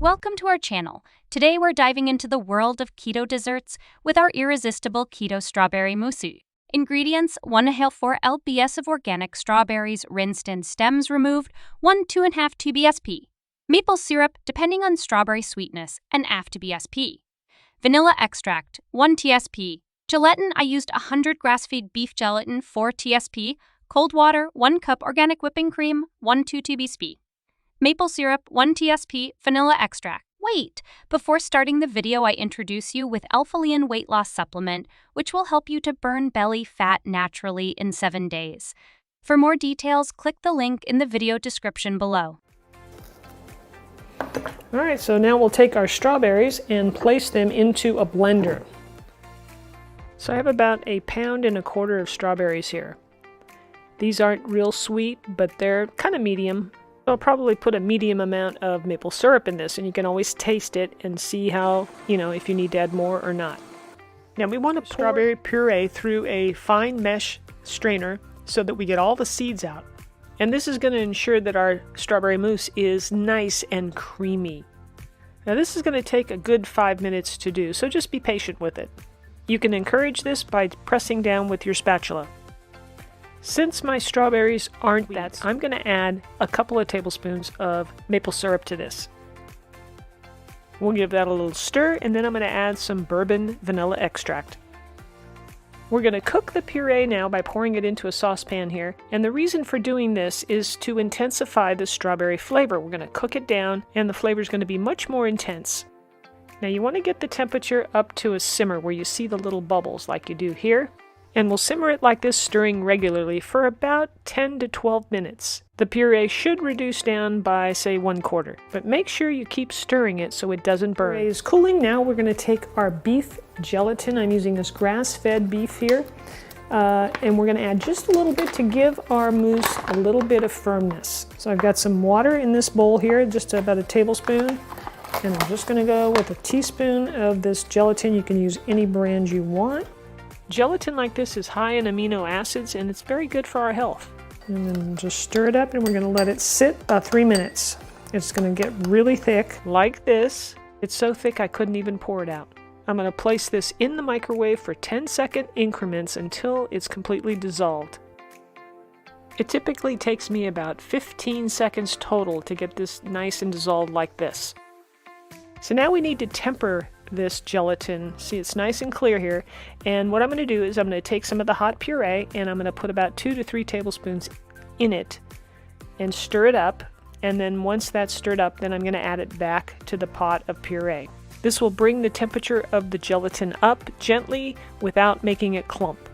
Welcome to our channel. Today we're diving into the world of keto desserts with our irresistible Keto Strawberry Mousse. Ingredients: 1/4 lbs of organic strawberries rinsed and stems removed, 2.5 TBSP. Maple syrup, depending on strawberry sweetness, and 1/2 TBSP. Vanilla extract, 1 TSP. Gelatin, I used 100 grass-fed beef gelatin, 4 TSP. Cold water, 1 cup organic whipping cream, 2 TBSP. Maple syrup, 1 TSP, vanilla extract. Wait! Before starting the video, I introduce you with Alpha-Liin Weight Loss Supplement, which will help you to burn belly fat naturally in 7 days. For more details, click the link in the video description below. All right, so now we'll take our strawberries and place them into a blender. So I have about 1.25 pounds of strawberries here. These aren't real sweet, but they're kind of medium. I'll probably put a medium amount of maple syrup in this, and you can always taste it and see how, if you need to add more or not. Now we want to pour strawberry puree through a fine mesh strainer so that we get all the seeds out. And this is going to ensure that our strawberry mousse is nice and creamy. Now this is going to take a good 5 minutes to do, so just be patient with it. You can encourage this by pressing down with your spatula. Since my strawberries aren't that, I'm going to add a couple of tablespoons of maple syrup to this. We'll give that a little stir, and then I'm going to add some bourbon vanilla extract. We're going to cook the puree now by pouring it into a saucepan here, and the reason for doing this is to intensify the strawberry flavor. We're going to cook it down, and the flavor is going to be much more intense. Now you want to get the temperature up to a simmer where you see the little bubbles like you do here. And we'll simmer it like this, stirring regularly for about 10 to 12 minutes. The puree should reduce down by, say, 1/4, but make sure you keep stirring it so it doesn't burn. Puree is cooling. Now we're going to take our beef gelatin. I'm using this grass-fed beef here, and we're going to add just a little bit to give our mousse a little bit of firmness. So I've got some water in this bowl here, just about a tablespoon, and I'm just going to go with a teaspoon of this gelatin. You can use any brand you want. Gelatin like this is high in amino acids, and it's very good for our health. And then just stir it up, and we're going to let it sit about 3 minutes. It's going to get really thick, like this. It's so thick I couldn't even pour it out. I'm going to place this in the microwave for 10-second increments until it's completely dissolved. It typically takes me about 15 seconds total to get this nice and dissolved like this. So now we need to temper this gelatin. See, it's nice and clear here, and what I'm going to do is I'm going to take some of the hot puree and I'm going to put about 2 to 3 tablespoons in it and stir it up, and then once that's stirred up, then I'm going to add it back to the pot of puree. This will bring the temperature of the gelatin up gently without making it clump.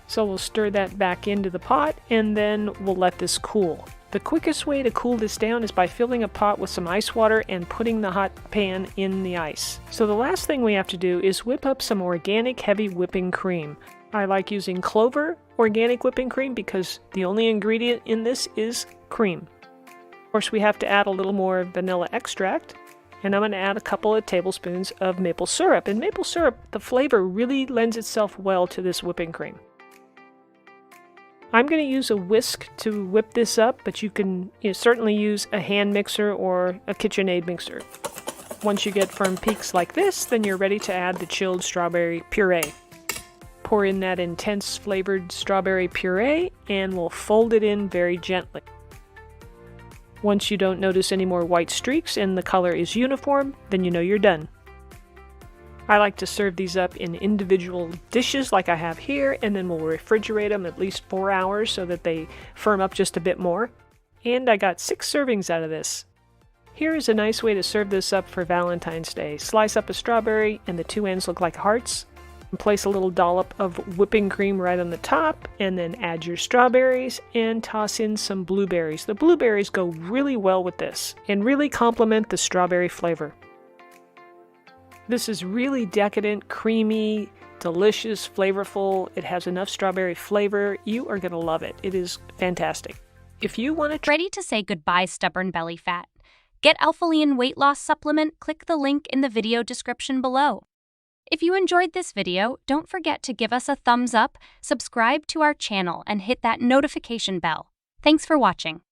So we'll stir that back into the pot, and then we'll let this cool. The quickest way to cool this down is by filling a pot with some ice water and putting the hot pan in the ice. So the last thing we have to do is whip up some organic heavy whipping cream. I like using Clover organic whipping cream because the only ingredient in this is cream. Of course, we have to add a little more vanilla extract, and I'm going to add a couple of tablespoons of maple syrup. And maple syrup, the flavor really lends itself well to this whipping cream. I'm going to use a whisk to whip this up, but you can certainly use a hand mixer or a KitchenAid mixer. Once you get firm peaks like this, then you're ready to add the chilled strawberry puree. Pour in that intense flavored strawberry puree, and we'll fold it in very gently. Once you don't notice any more white streaks and the color is uniform, then you know you're done. I like to serve these up in individual dishes like I have here, and then we'll refrigerate them at least 4 hours so that they firm up just a bit more. And I got 6 servings out of this. Here is a nice way to serve this up for Valentine's Day. Slice up a strawberry and the 2 ends look like hearts. And place a little dollop of whipping cream right on the top, and then add your strawberries and toss in some blueberries. The blueberries go really well with this and really complement the strawberry flavor. This is really decadent, creamy, delicious, flavorful. It has enough strawberry flavor. You are going to love it. It is fantastic. If you want to Ready to say goodbye, stubborn belly fat? Get Alpha-Liin Weight Loss Supplement. Click the link in the video description below. If you enjoyed this video, don't forget to give us a thumbs up, subscribe to our channel, and hit that notification bell. Thanks for watching.